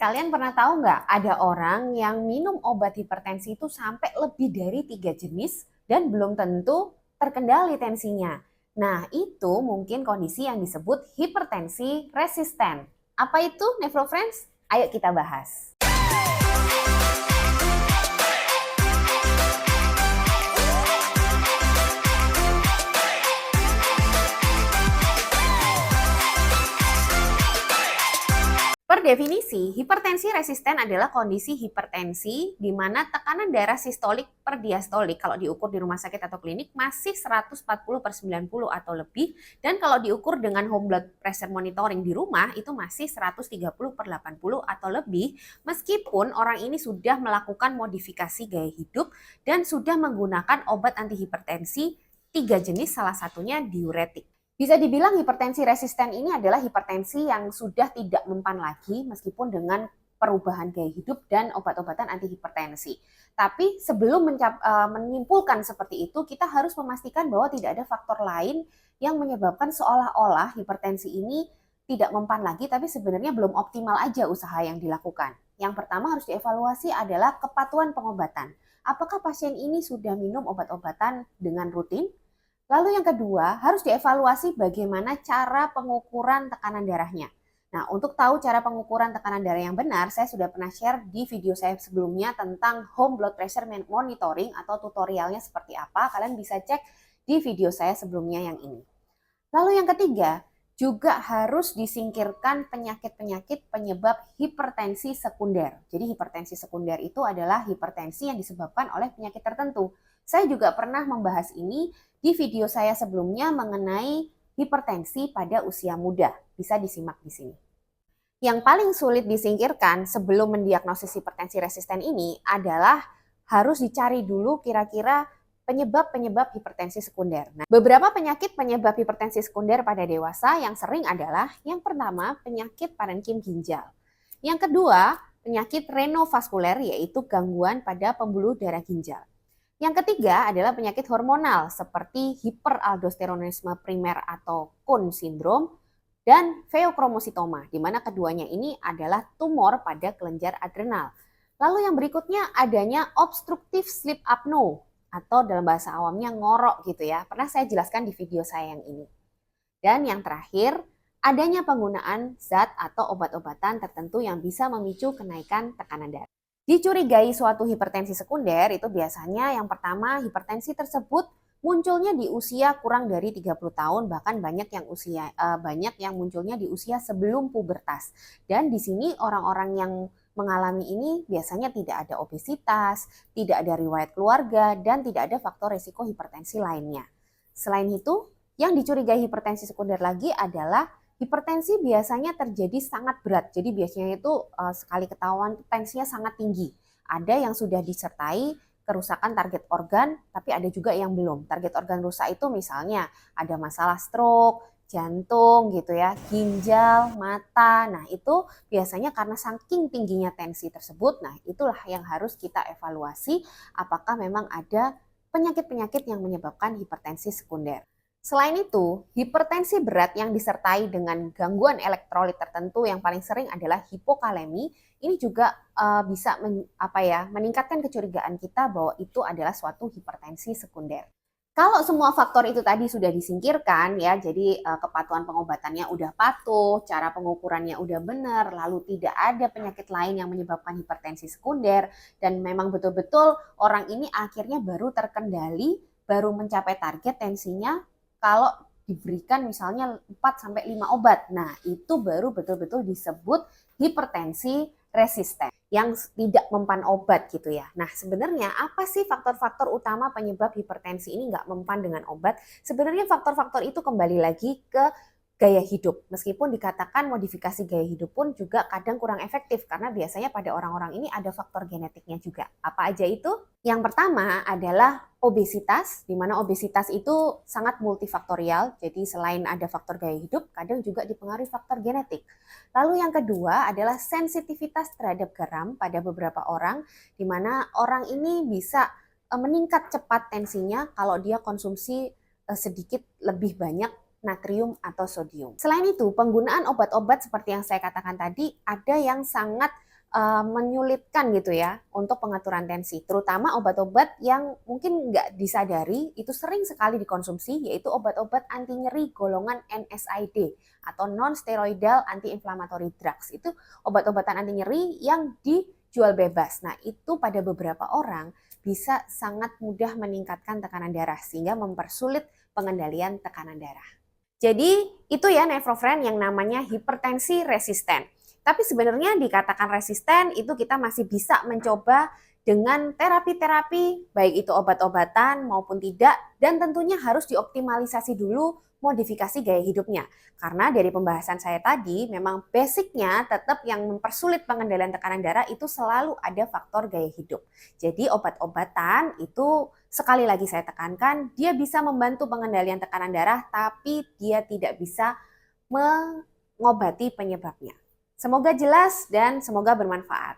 Kalian pernah tahu nggak ada orang yang minum obat hipertensi itu sampai lebih dari 3 jenis dan belum tentu terkendali tensinya. Nah, itu mungkin kondisi yang disebut hipertensi resisten. Apa itu, Nefrofriends? Ayo kita bahas. Per definisi, hipertensi resisten adalah kondisi hipertensi di mana tekanan darah sistolik per diastolik kalau diukur di rumah sakit atau klinik masih 140/90 atau lebih, dan kalau diukur dengan home blood pressure monitoring di rumah itu masih 130/80 atau lebih, meskipun orang ini sudah melakukan modifikasi gaya hidup dan sudah menggunakan obat antihipertensi 3 jenis, salah satunya diuretik. Bisa dibilang hipertensi resisten ini adalah hipertensi yang sudah tidak mempan lagi meskipun dengan perubahan gaya hidup dan obat-obatan antihipertensi. Tapi sebelum menyimpulkan seperti itu, kita harus memastikan bahwa tidak ada faktor lain yang menyebabkan seolah-olah hipertensi ini tidak mempan lagi, tapi sebenarnya belum optimal aja usaha yang dilakukan. Yang pertama harus dievaluasi adalah kepatuhan pengobatan. Apakah pasien ini sudah minum obat-obatan dengan rutin? Lalu yang kedua, harus dievaluasi bagaimana cara pengukuran tekanan darahnya. Nah, untuk tahu cara pengukuran tekanan darah yang benar, saya sudah pernah share di video saya sebelumnya tentang home blood pressure monitoring atau tutorialnya seperti apa. Kalian bisa cek di video saya sebelumnya yang ini. Lalu yang ketiga, juga harus disingkirkan penyakit-penyakit penyebab hipertensi sekunder. Jadi hipertensi sekunder itu adalah hipertensi yang disebabkan oleh penyakit tertentu. Saya juga pernah membahas ini di video saya sebelumnya mengenai hipertensi pada usia muda. Bisa disimak di sini. Yang paling sulit disingkirkan sebelum mendiagnosis hipertensi resisten ini adalah harus dicari dulu kira-kira penyebab-penyebab hipertensi sekunder. Nah, beberapa penyakit penyebab hipertensi sekunder pada dewasa yang sering adalah yang pertama penyakit parenkim ginjal. Yang kedua penyakit renovaskuler yaitu gangguan pada pembuluh darah ginjal. Yang ketiga adalah penyakit hormonal seperti hiperaldosteronisme primer atau Kuhn syndrome dan feokromositoma, di mana keduanya ini adalah tumor pada kelenjar adrenal. Lalu yang berikutnya adanya obstructive sleep apnea atau dalam bahasa awamnya ngorok gitu ya. Pernah saya jelaskan di video saya yang ini. Dan yang terakhir, adanya penggunaan zat atau obat-obatan tertentu yang bisa memicu kenaikan tekanan darah. Dicurigai suatu hipertensi sekunder itu biasanya yang pertama hipertensi tersebut munculnya di usia kurang dari 30 tahun, bahkan banyak yang munculnya di usia sebelum pubertas. Dan di sini orang-orang yang mengalami ini biasanya tidak ada obesitas, tidak ada riwayat keluarga, dan tidak ada faktor risiko hipertensi lainnya. Selain itu, yang dicurigai hipertensi sekunder lagi adalah hipertensi biasanya terjadi sangat berat. Jadi biasanya itu sekali ketahuan tensinya sangat tinggi. Ada yang sudah disertai kerusakan target organ, tapi ada juga yang belum. Target organ rusak itu misalnya ada masalah stroke, jantung gitu ya, ginjal, mata. Nah, itu biasanya karena saking tingginya tensi tersebut. Nah, itulah yang harus kita evaluasi apakah memang ada penyakit-penyakit yang menyebabkan hipertensi sekunder. Selain itu, hipertensi berat yang disertai dengan gangguan elektrolit tertentu yang paling sering adalah hipokalemi. Ini juga bisa meningkatkan kecurigaan kita bahwa itu adalah suatu hipertensi sekunder. Kalau semua faktor itu tadi sudah disingkirkan ya, jadi kepatuhan pengobatannya udah patuh, cara pengukurannya udah benar, lalu tidak ada penyakit lain yang menyebabkan hipertensi sekunder, dan memang betul-betul orang ini akhirnya baru terkendali, baru mencapai target tensinya kalau diberikan misalnya 4-5 obat. Nah, itu baru betul-betul disebut hipertensi resisten yang tidak mempan obat gitu ya. Nah, sebenarnya apa sih faktor-faktor utama penyebab hipertensi ini nggak mempan dengan obat? Sebenarnya faktor-faktor itu kembali lagi ke gaya hidup. Meskipun dikatakan modifikasi gaya hidup pun juga kadang kurang efektif karena biasanya pada orang-orang ini ada faktor genetiknya juga. Apa aja itu? Yang pertama adalah obesitas, di mana obesitas itu sangat multifaktorial. Jadi selain ada faktor gaya hidup, kadang juga dipengaruhi faktor genetik. Lalu yang kedua adalah sensitivitas terhadap garam pada beberapa orang, di mana orang ini bisa meningkat cepat tensinya kalau dia konsumsi sedikit lebih banyak natrium atau sodium. Selain itu, penggunaan obat-obat seperti yang saya katakan tadi, ada yang sangat menyulitkan gitu ya untuk pengaturan tensi, terutama obat-obat yang mungkin nggak disadari itu sering sekali dikonsumsi, yaitu obat-obat anti nyeri golongan NSAID atau non-steroidal anti-inflammatory drugs. Itu obat-obatan anti nyeri yang dijual bebas. Nah, itu pada beberapa orang bisa sangat mudah meningkatkan tekanan darah sehingga mempersulit pengendalian tekanan darah. Jadi itu ya nefrofren yang namanya hipertensi resisten. Tapi sebenarnya dikatakan resisten itu kita masih bisa mencoba dengan terapi-terapi, baik itu obat-obatan maupun tidak, dan tentunya harus dioptimalisasi dulu modifikasi gaya hidupnya. Karena dari pembahasan saya tadi, memang basicnya tetap yang mempersulit pengendalian tekanan darah itu selalu ada faktor gaya hidup. Jadi obat-obatan itu sekali lagi saya tekankan, dia bisa membantu pengendalian tekanan darah, tapi dia tidak bisa mengobati penyebabnya. Semoga jelas dan semoga bermanfaat.